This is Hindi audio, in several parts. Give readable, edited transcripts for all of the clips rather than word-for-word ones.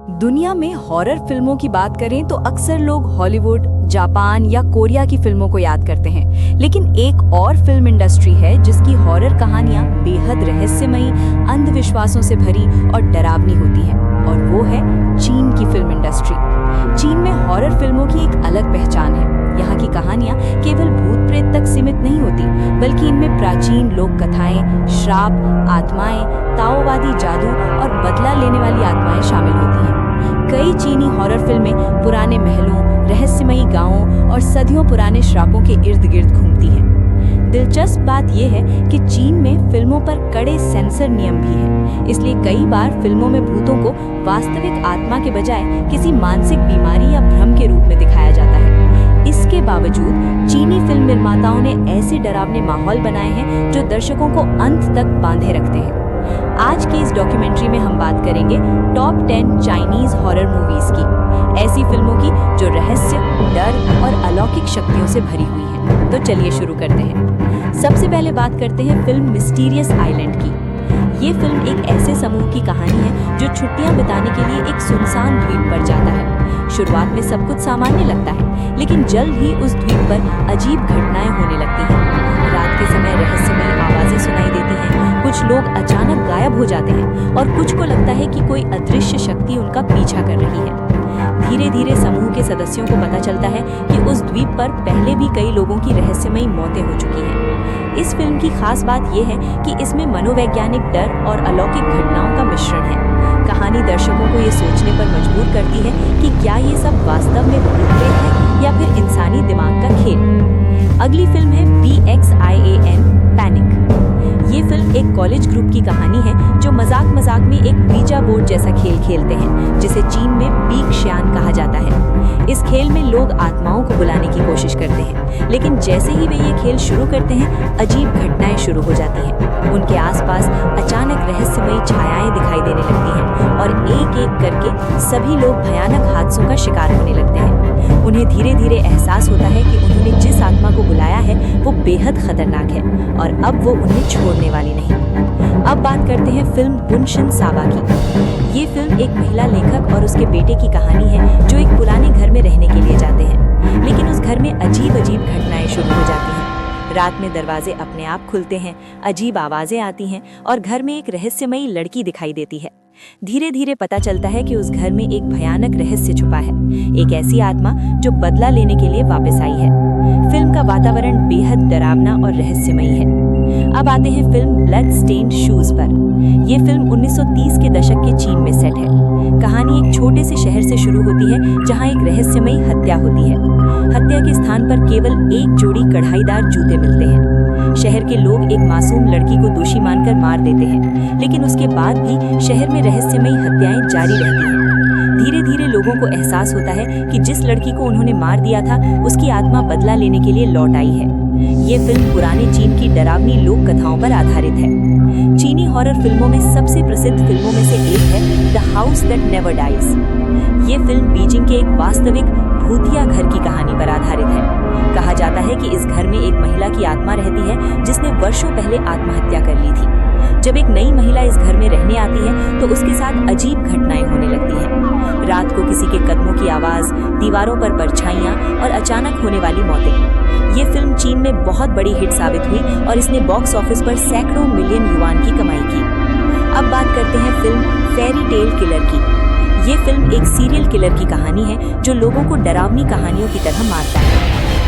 दुनिया में हॉरर फिल्मों की बात करें तो अक्सर लोग हॉलीवुड, जापान या कोरिया की फिल्मों को याद करते हैं। लेकिन एक और फिल्म इंडस्ट्री है जिसकी हॉरर कहानियां बेहद रहस्यमयी, अंधविश्वासों से भरी और डरावनी होती हैं, और वो है चीन की फिल्म इंडस्ट्री। चीन में हॉरर फिल्मों की एक अलग पहचान है। यहाँ की कहानियां केवल भूत प्रेत तक सीमित नहीं होती, बल्कि इनमें प्राचीन लोक कथाएं, श्राप, आत्माएं, ताओवादी जादू और बदला लेने वाली आत्माएं शामिल होती हैं। कई चीनी हॉरर फिल्में पुराने महलों, रहस्यमयी गांवों और सदियों पुराने श्रापों के इर्द गिर्द घूमती हैं। दिलचस्प बात यह है कि चीन में फिल्मों पर कड़े सेंसर नियम भी हैं, इसलिए कई बार फिल्मों में भूतों को वास्तविक आत्मा के बजाय किसी मानसिक बीमारी या भ्रम के रूप में दिखाया जाता है। इसके बावजूद चीनी फिल्म निर्माताओं ने ऐसे डरावने माहौल बनाए हैं जो दर्शकों को अंत तक बांधे रखते हैं। आज के इस डॉक्यूमेंट्री में हम बात करेंगे टॉप 10 चाइनीज हॉरर मूवीज की, ऐसी फिल्मों की जो रहस्य, डर और अलौकिक शक्तियों से भरी हुई हैं। तो चलिए शुरू करते हैं। सबसे पहले बात करते हैं फिल्म मिस्टीरियस आइलैंड की। ये फिल्म एक ऐसे समूह की कहानी है जो छुट्टियां बिताने के लिए एक सुनसान द्वीप पर जाता है। शुरुआत में सब कुछ सामान्य लगता है, लेकिन जल्द ही उस द्वीप पर अजीब घटनाएं होने लगती हैं। रात के समय रहस्यमयी आवाजें सुनाई देती हैं, कुछ लोग अचानक गायब हो जाते हैं और कुछ को लगता है कि कोई अदृश्य शक्ति उनका पीछा कर रही है। धीरे धीरे समूह के सदस्यों को पता चलता है कि उस द्वीप पर पहले भी कई लोगों की रहस्यमयी मौतें हो चुकी हैं। इस फिल्म की खास बात यह है कि इसमें मनोवैज्ञानिक डर और अलौकिक घटनाओं का मिश्रण है। कहानी दर्शकों को ये सोचने पर मजबूर करती है कि क्या ये सब वास्तव में भूत प्रेत है या फिर इंसानी दिमाग का खेल। अगली फिल्म है BXIAN पैनिक। ये फिल्म एक कॉलेज ग्रुप की कहानी है जो मजाक मजाक में एक वीजा बोर्ड जैसा खेल खेलते हैं, जिसे चीन में बीक श्यान कहा जाता है। इस खेल में लोग आत्माओं को बुलाने की कोशिश करते हैं, लेकिन जैसे ही वे ये खेल शुरू करते हैं, अजीब घटनाएं शुरू हो जाती हैं। उनके आसपास अचानक रहस्यमयी छायाएं दिखाई देने लगती हैं और एक एक करके सभी लोग भयानक हादसों का शिकार होने लगते हैं। उन्हें धीरे धीरे एहसास होता है कि उन्होंने जिस आत्मा को बुलाया है वो बेहद खतरनाक है और अब वो उन्हें छोड़ने वाली नहीं। अब बात करते हैं फिल्म बुनशिन साबा की। ये फिल्म एक महिला लेखक और उसके बेटे की कहानी है जो एक पुराने घर में रहने के लिए जाते हैं, लेकिन उस घर में अजीब अजीब घटनाएं शुरू हो जाती हैं। रात में दरवाजे अपने आप खुलते हैं, अजीब आवाजें आती हैं और घर में एक रहस्यमयी लड़की दिखाई देती है। धीरे धीरे पता चलता है कि उस घर में एक भयानक रहस्य छुपा है, एक ऐसी आत्मा जो बदला लेने के लिए वापस आई है। फिल्म का वातावरण बेहद डरावना और रहस्यमयी है। अब आते हैं फिल्म ब्लड स्टेन्ड शूज पर। यह फिल्म 1930 के दशक के चीन में सेट है। कहानी एक छोटे से शहर से शुरू होती है जहां एक रहस्यमयी हत्या होती है। हत्या के स्थान पर केवल एक जोड़ी कढ़ाईदार जूते मिलते हैं। शहर के लोग एक मासूम लड़की को दोषी मानकर मार देते हैं, लेकिन उसके बाद भी शहर में रहस्यमयी हत्याएं जारी रहती हैं। धीरे धीरे लोगों को एहसास होता है कि जिस लड़की को उन्होंने मार दिया था उसकी आत्मा बदला लेने के लिए लौट आई है। ये फिल्म पुराने चीन की डरावनी लोक कथाओं पर आधारित है। चीनी हॉरर फिल्मों में सबसे प्रसिद्ध फिल्मों में से एक है the house that never dies. ये फिल्म बीजिंग के एक वास्तविक भूतिया घर की कहानी पर आधारित है। कहा जाता है कि इस घर में एक महिला की आत्मा रहती है जिसने वर्षों पहले आत्महत्या कर ली थी। जब एक नई महिला इस घर में रहने आती है तो उसके साथ अजीब घटनाएं होने लगती हैं। रात को किसी के कदमों की आवाज, दीवारों पर परछाइयां और अचानक होने वाली मौतें। ये फिल्म चीन में बहुत बड़ी हिट साबित हुई और इसने बॉक्स ऑफिस पर सैकड़ों मिलियन युआन की कमाई की। अब बात करते हैं फिल्म फेरी टेल किलर की। ये फिल्म एक सीरियल किलर की कहानी है जो लोगों को डरावनी कहानियों की तरह मारता है।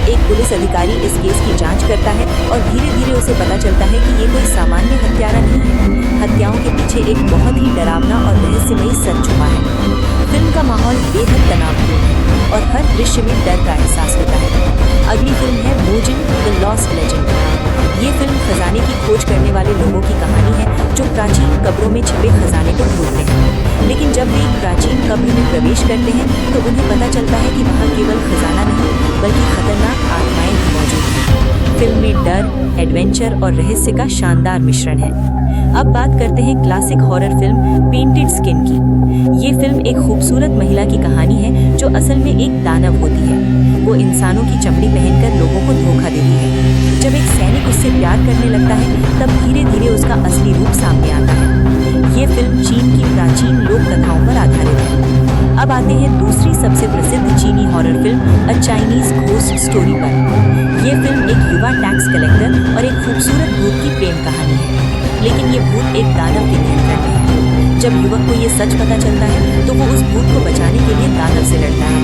एक पुलिस अधिकारी इस केस की जांच करता है और धीरे धीरे उसे पता चलता है कि ये कोई सामान्य हत्यारा नहीं है। हत्याओं के पीछे एक बहुत ही डरावना और रहस्यमयी सच छुपा है। फिल्म का माहौल बेहद तनावपूर्ण है और हर दृश्य में डर का एहसास होता है। अगली फिल्म है मोजिन द लॉस्ट लेजेंड। ये फिल्म खजाने की खोज करने वाले लोगों की कहानी है जो प्राचीन कब्रों में छिपे खजाने को ढूंढते हैं। लेकिन जब वे एक प्राचीन कब्र में प्रवेश करते हैं तो उन्हें पता चलता है कि वहाँ केवल खजाना नहीं बल्कि खतरनाक आत्माएं भी मौजूद हैं। फिल्म में डर, एडवेंचर और रहस्य का शानदार मिश्रण है। अब बात करते हैं classic horror film painted skin की। ये फिल्म एक खूबसूरत महिला की कहानी है जो असल में एक दानव होती है। वो इंसानों की चमड़ी पहनकर लोगों को धोखा देती है। जब एक सैनिक उससे प्यार करने लगता है तब धीरे धीरे उसका असली रूप सामने आता है। ये फिल्म चीन की प्राचीन लोक कथाओं पर आधारित है। आते हैं दूसरी सबसे प्रसिद्ध चीनी horror film a Chinese ghost story पर। यह फिल्म एक युवा टैक्स कलेक्टर और एक खूबसूरत भूत की प्रेम कहानी है, लेकिन ये भूत एक दानव के नियंत्रण में है। जब युवक को ये सच पता चलता है तो वो उस भूत को बचाने के लिए दानव से लड़ता है।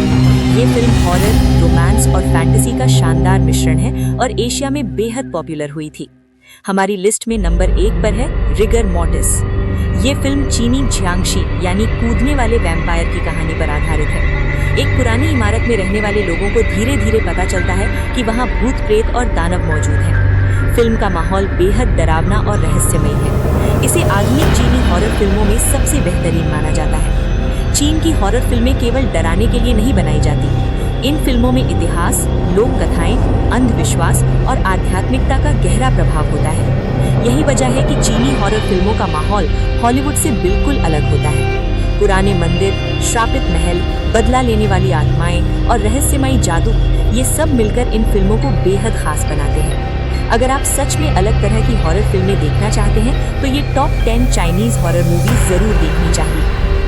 ये फिल्म हॉरर, रोमांस और फैंटेसी का शानदार मिश्रण है और एशिया में बेहद पॉपुलर हुई थी। हमारी लिस्ट में नंबर 1 पर है रिगर मोर्टिस। ये फिल्म चीनी झियांगशी यानी कूदने वाले वैम्पायर की कहानी पर आधारित है। एक पुरानी इमारत में रहने वाले लोगों को धीरे धीरे पता चलता है कि वहाँ भूत प्रेत और दानव मौजूद हैं। फिल्म का माहौल बेहद डरावना और रहस्यमय है। इसे आधुनिक चीनी हॉरर फिल्मों में सबसे बेहतरीन माना जाता है। चीन की हॉरर फिल्में केवल डराने के लिए नहीं बनाई जाती। इन फिल्मों में इतिहास, लोक कथाएं, अंधविश्वास और आध्यात्मिकता का गहरा प्रभाव होता है। यही वजह है कि चीनी हॉरर फिल्मों का माहौल हॉलीवुड से बिल्कुल अलग होता है। पुराने मंदिर, श्रापित महल, बदला लेने वाली आत्माएं और रहस्यमयी जादू, ये सब मिलकर इन फिल्मों को बेहद खास बनाते हैं। अगर आप सच में अलग तरह की हॉरर फिल्में देखना चाहते हैं तो ये टॉप 10 चाइनीज हॉरर मूवीज जरूर देखनी चाहिए।